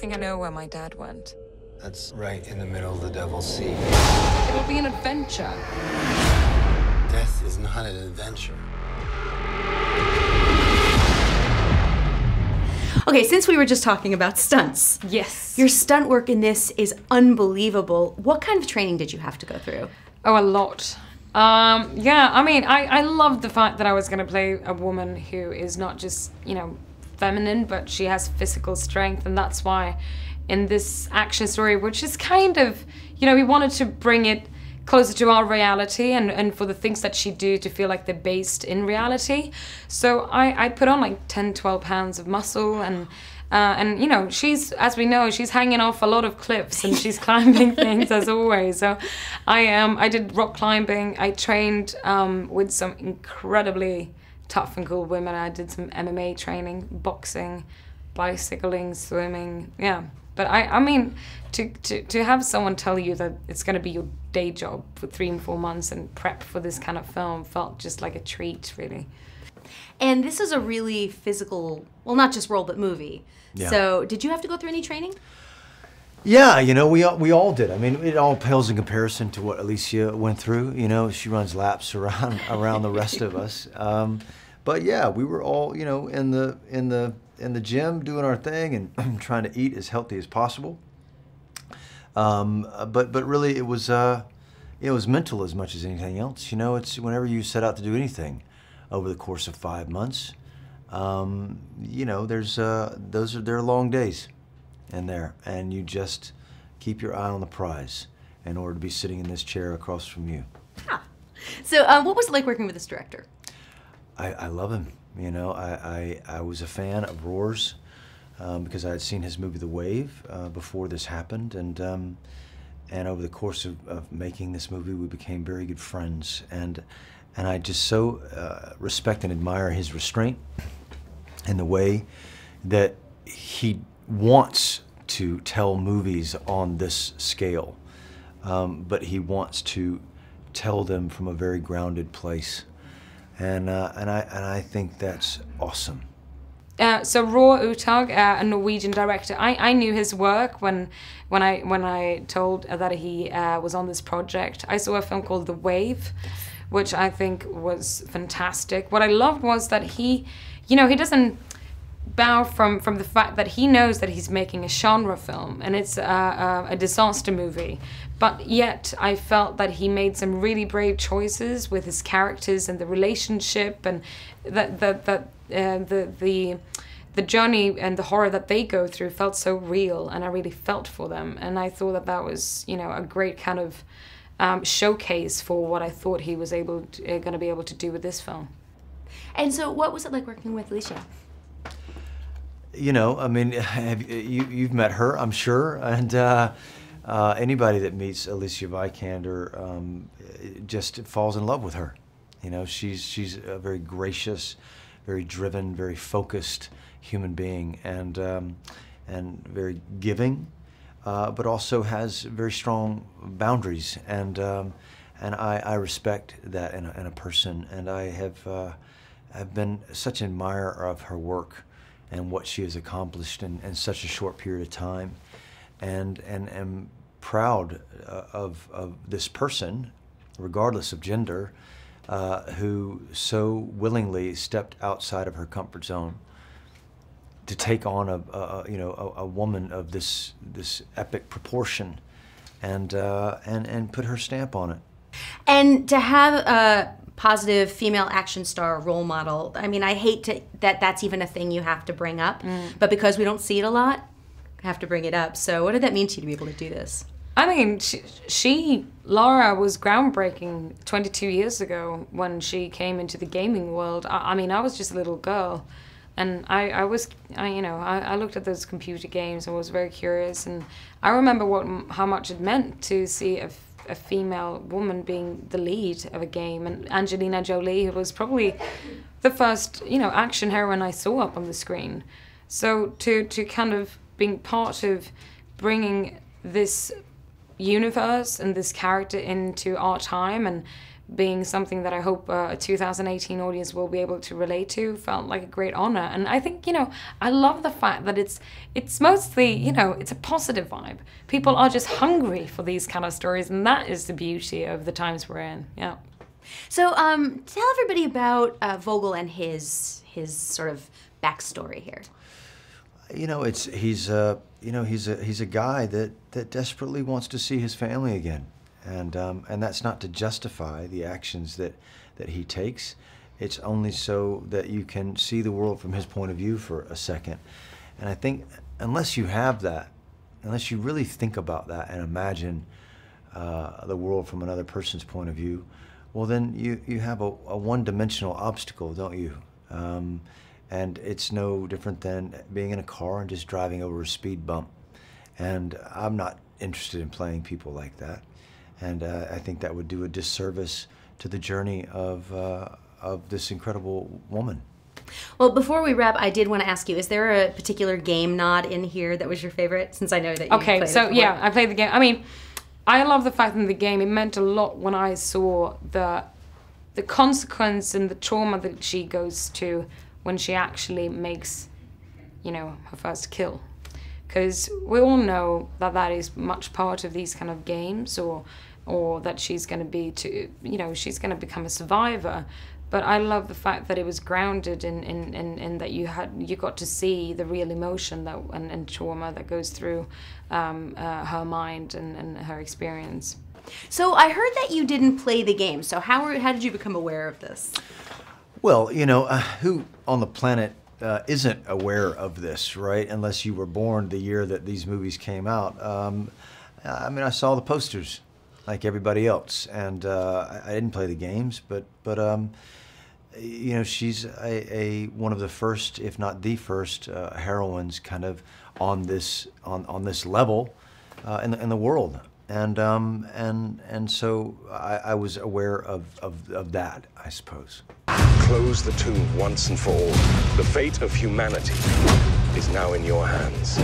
think I know where my dad went. That's right in the middle of the Devil's Sea. It'll be an adventure. Death is not an adventure. Okay, since we were just talking about stunts. Yes. Your stunt work in this is unbelievable. What kind of training did you have to go through? Oh, a lot. Yeah, I mean, I loved the fact that I was going to play a woman who is not just, you know, feminine, but she has physical strength, and that's why in this action story, which is kind of, you know, we wanted to bring it closer to our reality and for the things that she do to feel like they're based in reality. So I put on like 10, 12 pounds of muscle and you know, she's, as we know, she's hanging off a lot of cliffs and she's climbing things as always. So I did rock climbing. I trained with some incredibly tough and cool women. I did some MMA training, boxing, bicycling, swimming, yeah. But I mean, to have someone tell you that it's going to be your day job for 3 and 4 months and prep for this kind of film felt just like a treat, really. And this is a really physical, well, not just role, but movie. Yeah. So did you have to go through any training? Yeah, you know, we all did. I mean, it all pales in comparison to what Alicia went through. You know, she runs laps around the rest of us. But yeah, we were all, you know, in the gym doing our thing and trying to eat as healthy as possible. But really, it was mental as much as anything else. You know, it's whenever you set out to do anything over the course of 5 months, you know, there are long days in there, and you just keep your eye on the prize in order to be sitting in this chair across from you. Ah. So what was it like working with this director? I love him. You know, I was a fan of Roar's because I had seen his movie The Wave before this happened, and over the course of making this movie, we became very good friends, and I just so respect and admire his restraint and the way that he wants to tell movies on this scale, but he wants to tell them from a very grounded place. And I think that's awesome. So Roar Uthaug, a Norwegian director, I knew his work when I told that he was on this project. I saw a film called The Wave, which I think was fantastic. What I loved was that he, you know, he doesn't bow from the fact that he knows that he's making a genre film and it's a disaster movie. But yet, I felt that he made some really brave choices with his characters and the relationship, and the journey and the horror that they go through felt so real, and I really felt for them. And I thought that was, you know, a great kind of showcase for what I thought he was going to be able to do with this film. And so, what was it like working with Alicia? You know, I mean, you've met her, I'm sure, and. Anybody that meets Alicia Vikander just falls in love with her. You know, she's a very gracious, very driven, very focused human being, and very giving, but also has very strong boundaries, and I respect that in a person, and I have been such an admirer of her work and what she has accomplished in such a short period of time. And am proud of this person, regardless of gender, who so willingly stepped outside of her comfort zone to take on a woman of this epic proportion, and put her stamp on it. And to have a positive female action star role model, I mean, I hate that that's even a thing you have to bring up, but because we don't see it a lot, have to bring it up. So what did that mean to you to be able to do this? I mean, Laura was groundbreaking 22 years ago when she came into the gaming world. I mean, I was just a little girl, and I looked at those computer games and was very curious, and I remember how much it meant to see a female woman being the lead of a game, and Angelina Jolie, who was probably the first, you know, action heroine I saw up on the screen. So to kind of being part of bringing this universe and this character into our time and being something that I hope a 2018 audience will be able to relate to felt like a great honor. And I think, you know, I love the fact that it's mostly, you know, it's a positive vibe. People are just hungry for these kind of stories, and that is the beauty of the times we're in. Yeah. So tell everybody about Vogel and his sort of backstory here. You know, he's a guy that desperately wants to see his family again. And that's not to justify the actions that he takes. It's only so that you can see the world from his point of view for a second. And I think unless you have that, unless you really think about that and imagine the world from another person's point of view, well, then you have a one-dimensional obstacle, don't you? And it's no different than being in a car and just driving over a speed bump. And I'm not interested in playing people like that. And I think that would do a disservice to the journey of this incredible woman. Well, before we wrap, I did want to ask you, is there a particular game nod in here that was your favorite, since I know that you played so it yeah, I played the game. I mean, I love the fact in the game, it meant a lot when I saw the consequence and the trauma that she goes to when she actually makes, you know, her first kill. Because we all know that that is much part of these kind of games, or that she's going to be, you know, she's going to become a survivor. But I love the fact that it was grounded in that you got to see the real emotion that and trauma that goes through her mind and her experience. So I heard that you didn't play the game. So how did you become aware of this? Well, you know, who on the planet isn't aware of this, right? Unless you were born the year that these movies came out. I mean, I saw the posters like everybody else, and I didn't play the games, but you know, she's one of the first, if not the first, heroines kind of on this level in the world, and so I was aware of that, I suppose. Close the tomb once and for all. The fate of humanity is now in your hands.